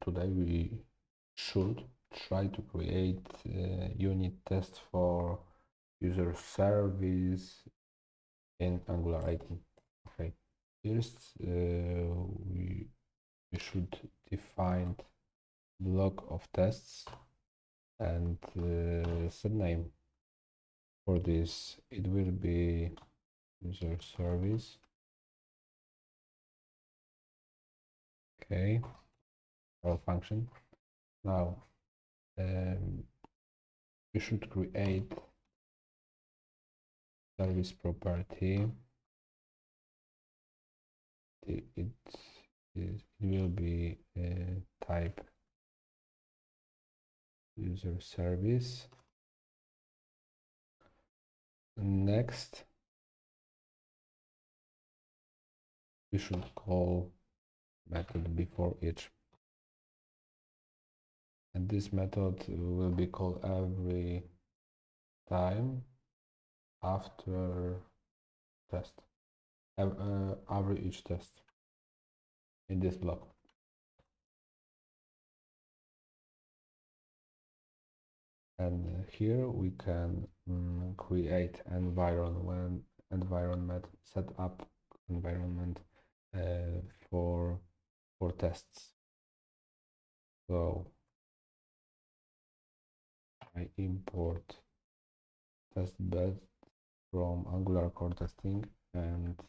today we should try to create a unit test for user service in Angular 18. Okay, first we should define block of tests and set name. For this, it will be user service. Okay, our function. Now we should create service property. It will be type user service. Next, we should call method before each, and this method will be called every time after test, every each test in this block. And here we can create environment, set up environment for tests. So I import testbed from Angular core testing, and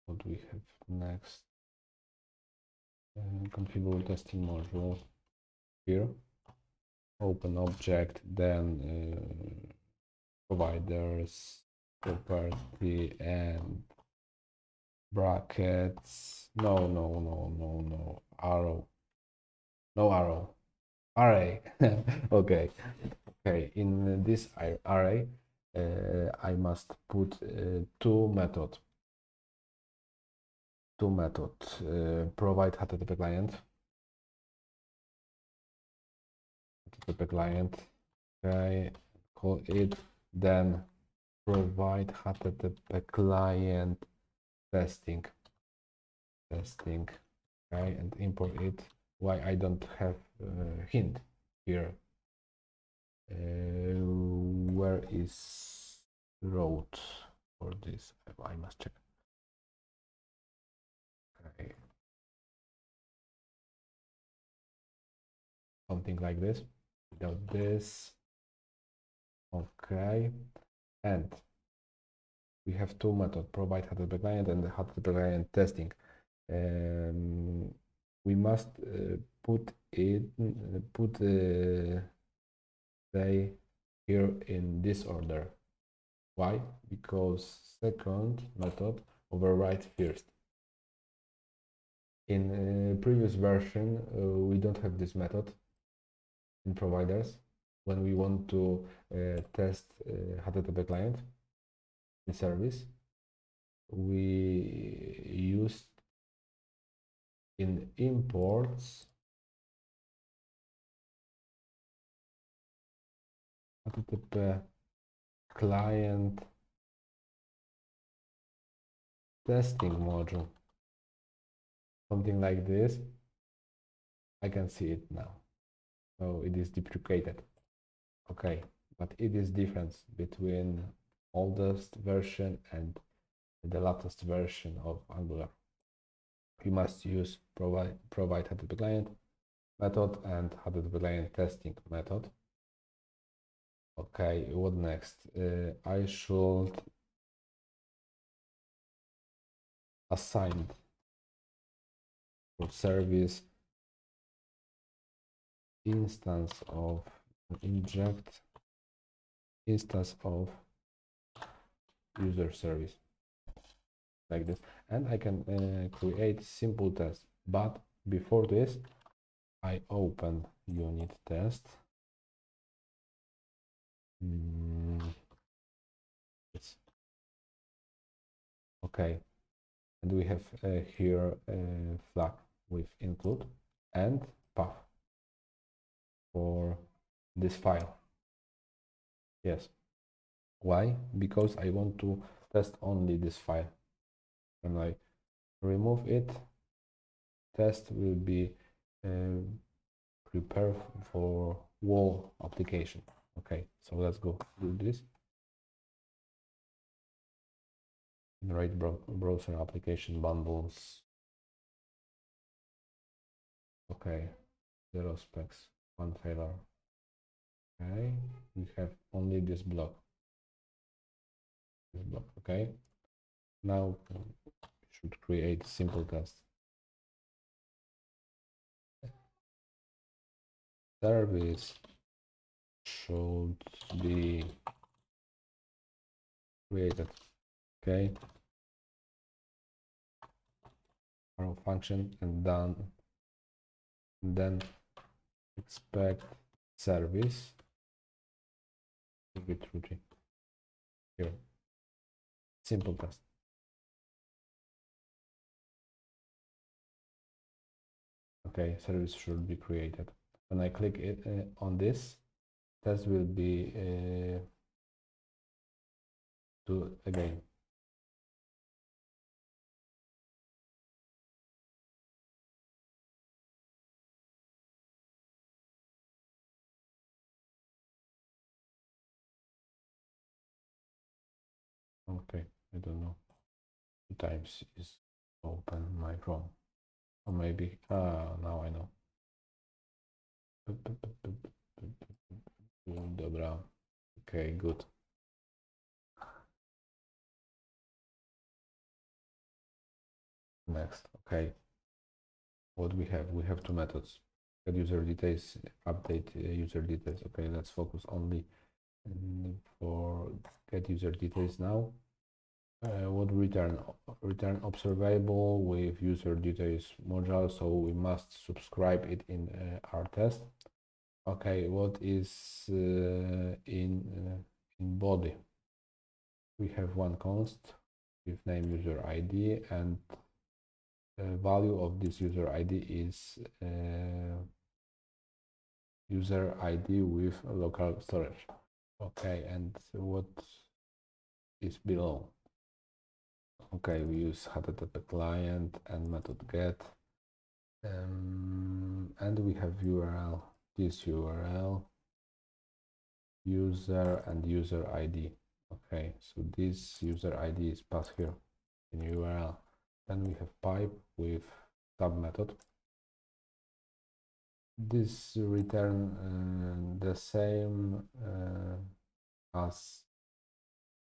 what we have next, configure testing module here, open object, then providers, property, and brackets. No, arrow, no arrow, array. Okay, in this array I must put two methods. Provide HTTP client, okay, call it, then provide HTTP client testing, okay, and import it. Why I don't have hint here? Where is route for this? I must check. Okay. Something like this, without this. Okay, and we have two methods: provide HTTP client and the HTTP client testing. We must put they here in this order. Why? Because second method overrides first. In previous version, we don't have this method in providers. When we want to test HTTP client in service, we used in imports HTTP client testing module, something like this. I can see it now, so it is deprecated. Okay, but it is difference between oldest version and the latest version of Angular. You must use provide HTTP client method and HTTP client testing method. Okay, what next? I should assign for service instance of inject instance of user service, like this, and I can create simple test. But before this, I open unit test. Okay, and we have here a flag with include and path for this file. Yes. Why? Because I want to test only this file. When I remove it, test will be prepare for wall application. Okay, so let's go do this. Generate browser application bundles. Okay, 0 specs, 1 failure. Okay, we have only this block. This block. Okay, now we should create simple test. Service should be created. Okay, arrow function and done. And then expect service. Give it routine here. Simple test. Okay, service should be created. When I click it on this, test will be do again. Okay, I don't know. 2 times is open my Chrome. Or maybe, now I know. Dobra. Okay, good. Next, okay. What we have? We have 2 methods. Get user details, update user details. Okay, let's focus only for get user details now. What return observable with user details module, so we must subscribe it in our test. Okay, what is in body? We have one const with name user ID, and value of this user ID is user ID with local storage. Okay, and what is below? Okay, we use HTTP client and method get, and we have URL, this URL, user and user ID. Okay, so this user ID is passed here in URL. Then we have pipe with sub method. This return the same as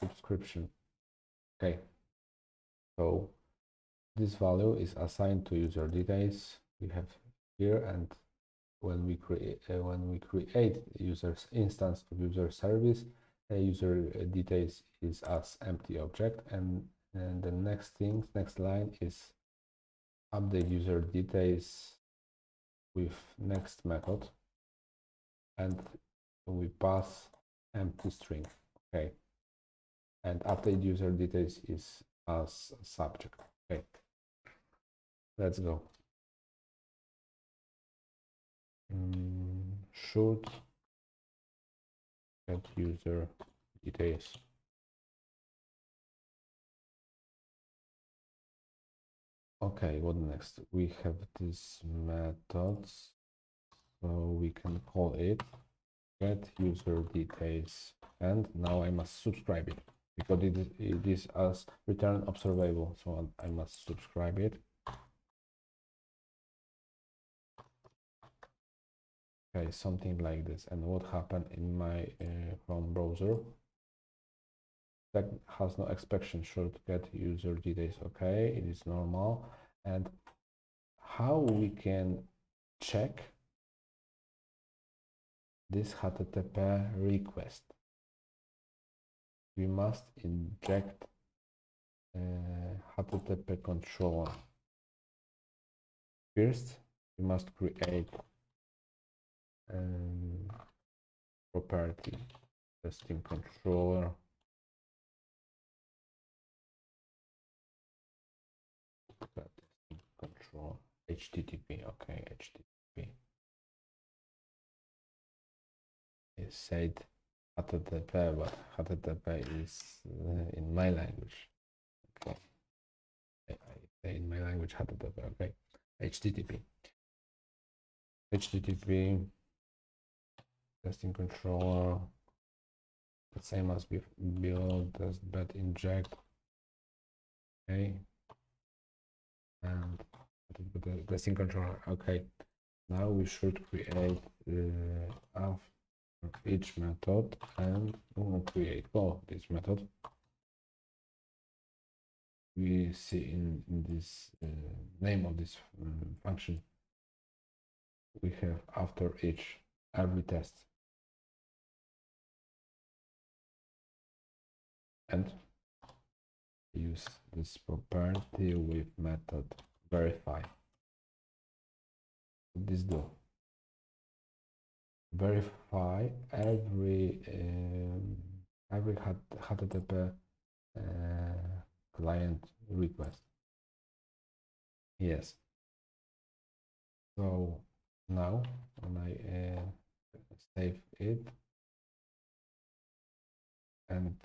subscription. Okay, so this value is assigned to user details we have here, and when we create user's instance of user service, user details is as empty object, and the next line is update user details with next method, and we pass empty string. Okay, and update user details is as subject. Okay, let's go. Should get user details. Okay, what next? We have these methods, so we can call it get user details, and now I must subscribe it because it is as return observable, so I must subscribe it. Okay, something like this. And what happened in my Chrome browser? That has no exception, should get user details. Okay, it is normal. And how we can check this HTTP request? We must inject HTTP controller. First, we must create property testing controller. Control HTTP. Okay, HTTP. It said HTTP, but HTTP is in my language. Okay, I say in my language HTTP. Okay, HTTP. HTTP testing controller, the same as below, testbed inject. Okay, and the testing controller. Okay, now we should create after each method, and we will create this method. We see in this name of this function, we have after each every test, and use this property with method verify. What this do? Verify every HTTP client request. Yes. So now when I save it and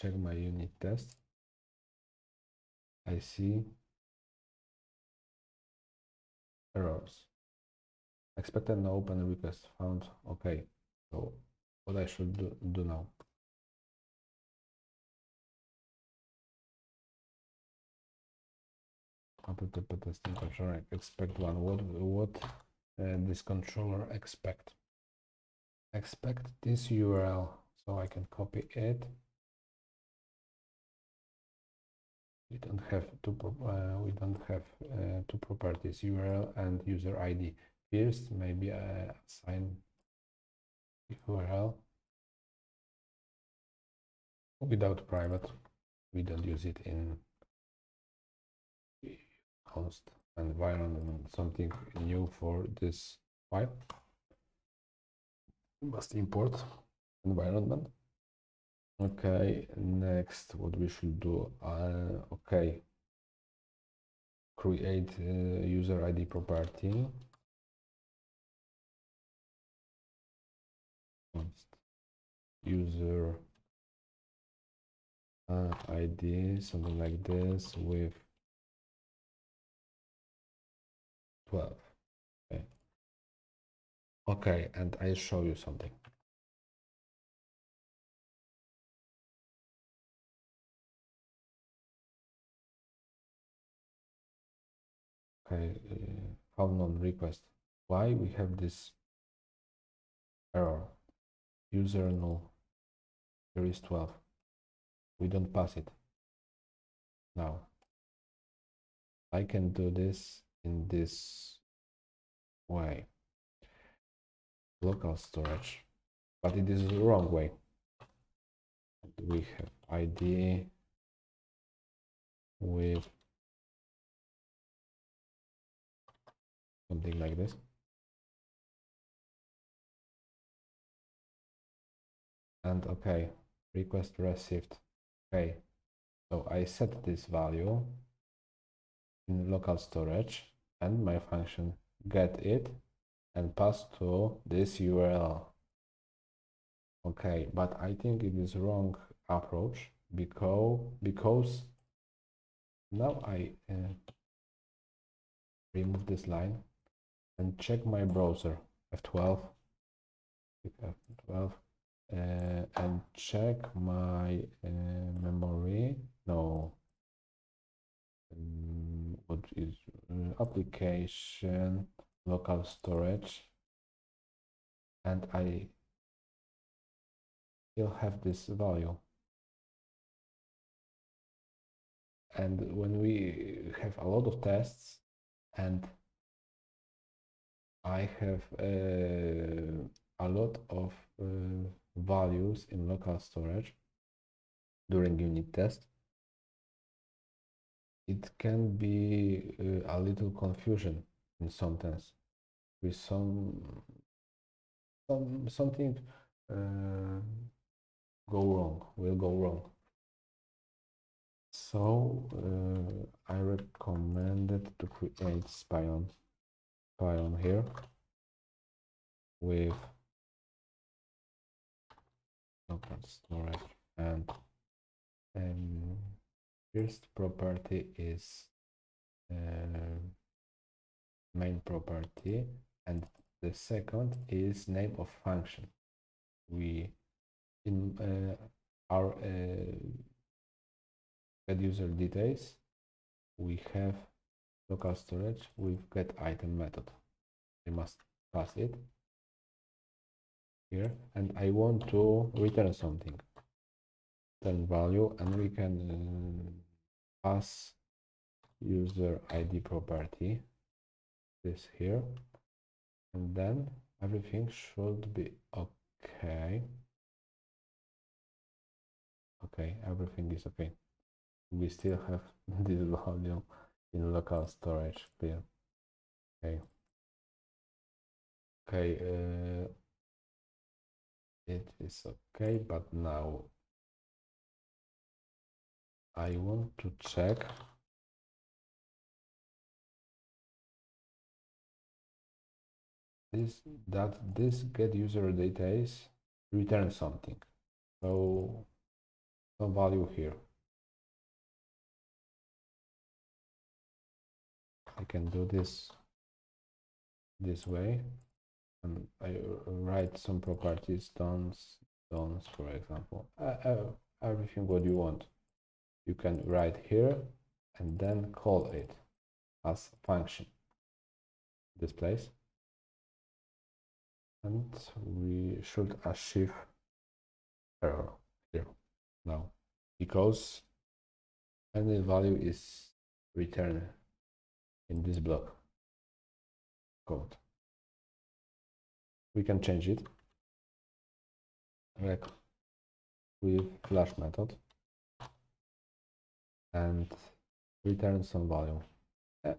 check my unit test, I see errors. Expected no open request found. Okay, so what I should do now? HTTP testing controller expect one. What this controller expect? Expect this URL, so I can copy it. We don't have two properties, URL and user ID. First, maybe assign URL without private. We don't use it in host environment. Something new for this file. We must import environment. Okay, next what we should do? Okay, create user ID property. User ID, something like this, with 12. Okay, and I show you something. Okay, found non request. Why we have this error? User null. Here is 12. We don't pass it. Now I can do this in this way. Local storage, but it is the wrong way. We have ID with something like this. And okay, request received. Okay, so I set this value in local storage and my function get it and pass to this URL. Okay, but I think it is wrong approach because now I remove this line and check my browser F12 and check my memory. No, what is application local storage, and I still have this value. And when we have a lot of tests and I have a lot of values in local storage during unit test, it can be a little confusion in sometimes with something will go wrong. So I recommended to create Spion here with local storage, and first property is main property, and the second is name of function. We in our get user details, we have local storage with get item method. I must pass it here, and I want to return something. Return value, and we can pass user ID property, this here, and then everything should be okay. Okay, everything is okay. We still have this value in local storage clear. Okay. Okay, it is okay, but now I want to check that this get user details return something. So some value here. I can do this way, and I write some properties, dons, for example. Everything what you want. You can write here and then call it as function. This place. And we should achieve error here now, because any value is returned in this block code. We can change it like with flash method and return some value.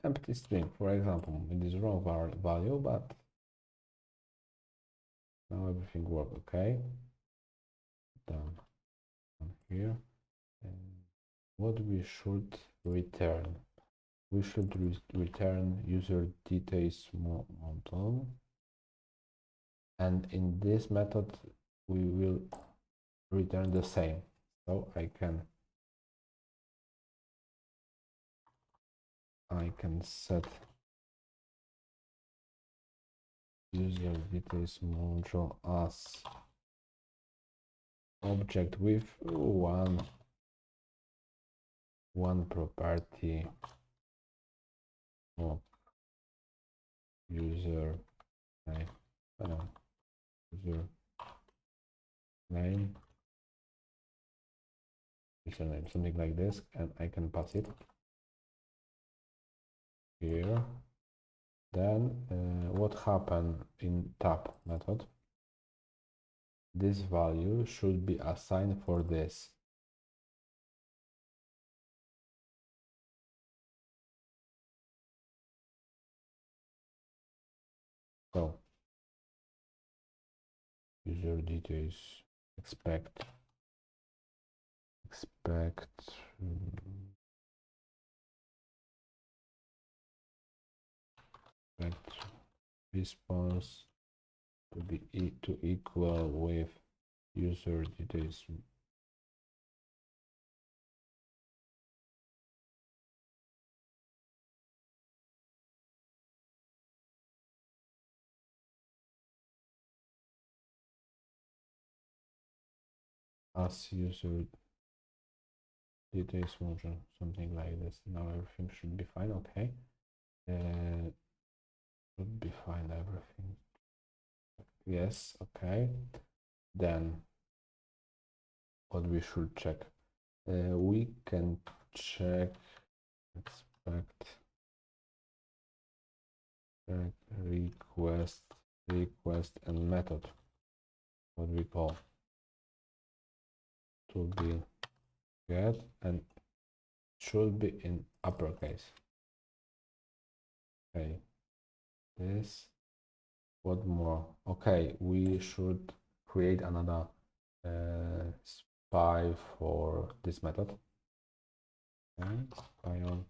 Empty string, for example. It is wrong value, but now everything works okay. Done here. And what we should return? We should return user details model, and in this method we will return the same. So I can set user details module as object with one property of user name, username, something like this, and I can pass it here. Then what happened in tab method? This value should be assigned for this. So user details expect response to be equal with user details as user details module, something like this. Now everything should be fine. Okay, should be fine, everything. Yes, okay. Then what we should check? We can check expect request and method, what we call to be get, and should be in uppercase. Okay, this, what more? Okay, we should create another spy for this method. Okay, spy on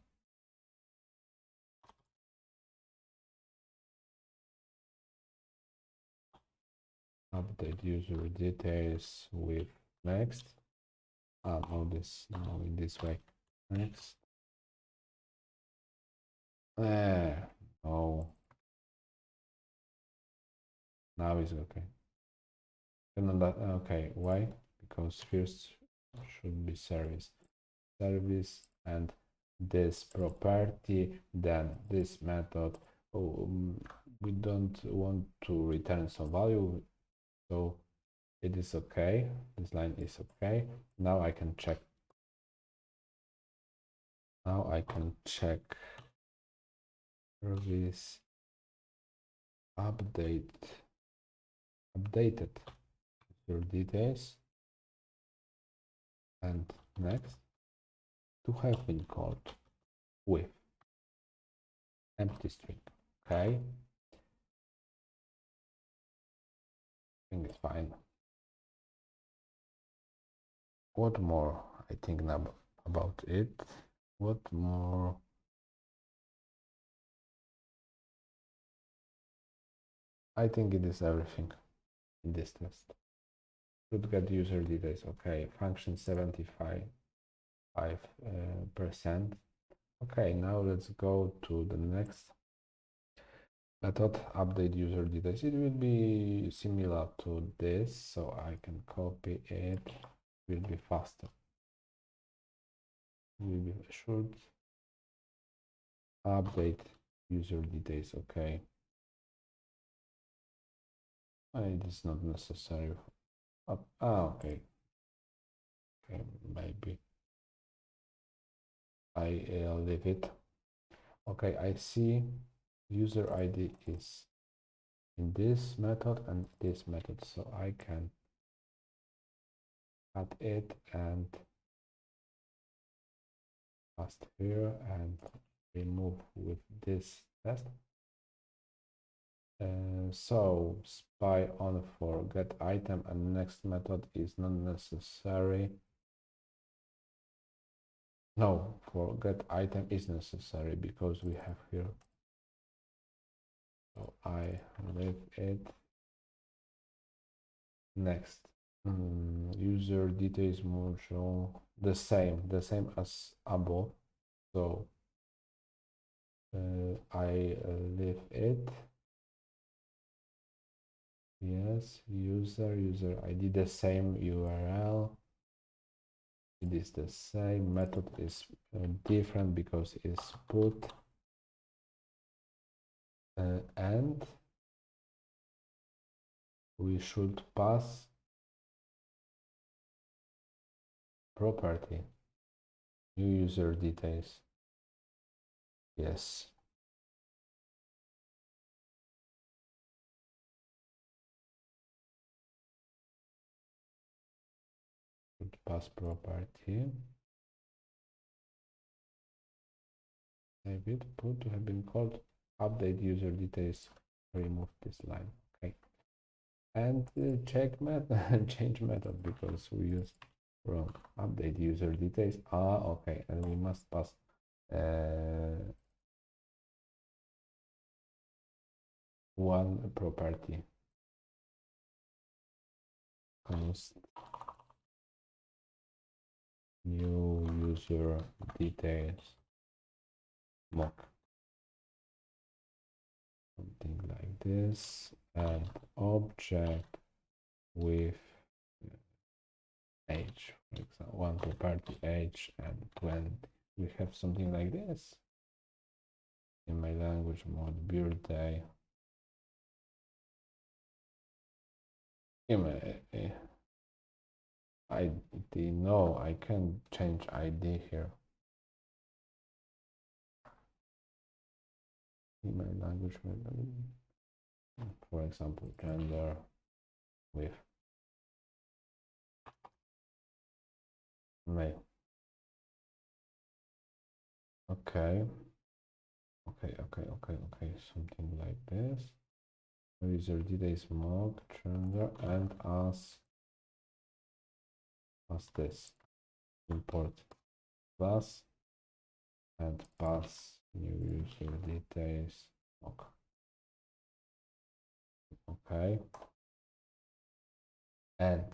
update user details with next. No, this now in this way. Next. No. Now it's okay. Okay, why? Because first should be service. Service and this property, then this method. Oh, we don't want to return some value, so it is okay. This line is okay. Now I can check. Now I can check service updated your details, and next to have been called with empty string. Okay, I think it's fine. What more? I think now about it. What more? I think it is everything in this test. Should get user details. Okay, function 75%. Okay, now let's go to the next method, update user details. It will be similar to this, so I can copy it. It will be faster. Will be should update user details. Okay. It is not necessary. Okay. Okay, maybe I leave it. Okay, I see user ID is in this method and this method, so I can add it and pass here and remove with this test. So spy on for get item and next method is not necessary. No, for get item is necessary because we have here. So I leave it. Next, user details module the same as above. So I leave it. Yes, user ID the same URL. It is the same. Method is different because it's put and we should pass property new user details. Yes. Should pass property. Save it. Put to have been called update user details. Remove this line. Okay. And check method change method because we use wrong update user details. Okay, and we must pass one property const new user details mock, something like this, and object with age, for example, one property age and 20. We have something like this in my language mode birthday. ID, no, I can change ID here. In my language, for example, gender with male. Okay. Okay. Something like this. User details mock gender and as this. Import class and pass new user details mock. Okay. And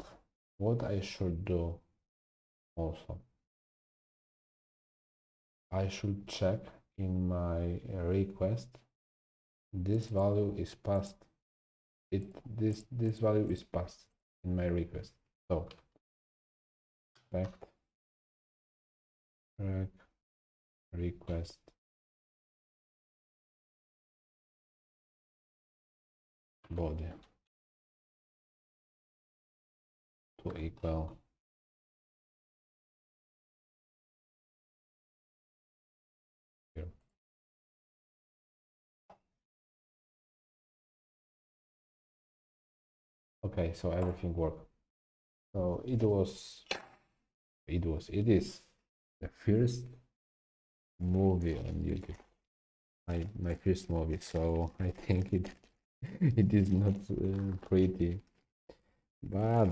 what I should do also, I should check in my request this value is passed this value is passed in my request. So expect request body to equal here. Okay, so everything worked. So it is the first movie on YouTube. My first movie, so I think it is not pretty, but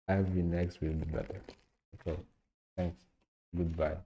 every next will be better. Okay, thanks. Goodbye.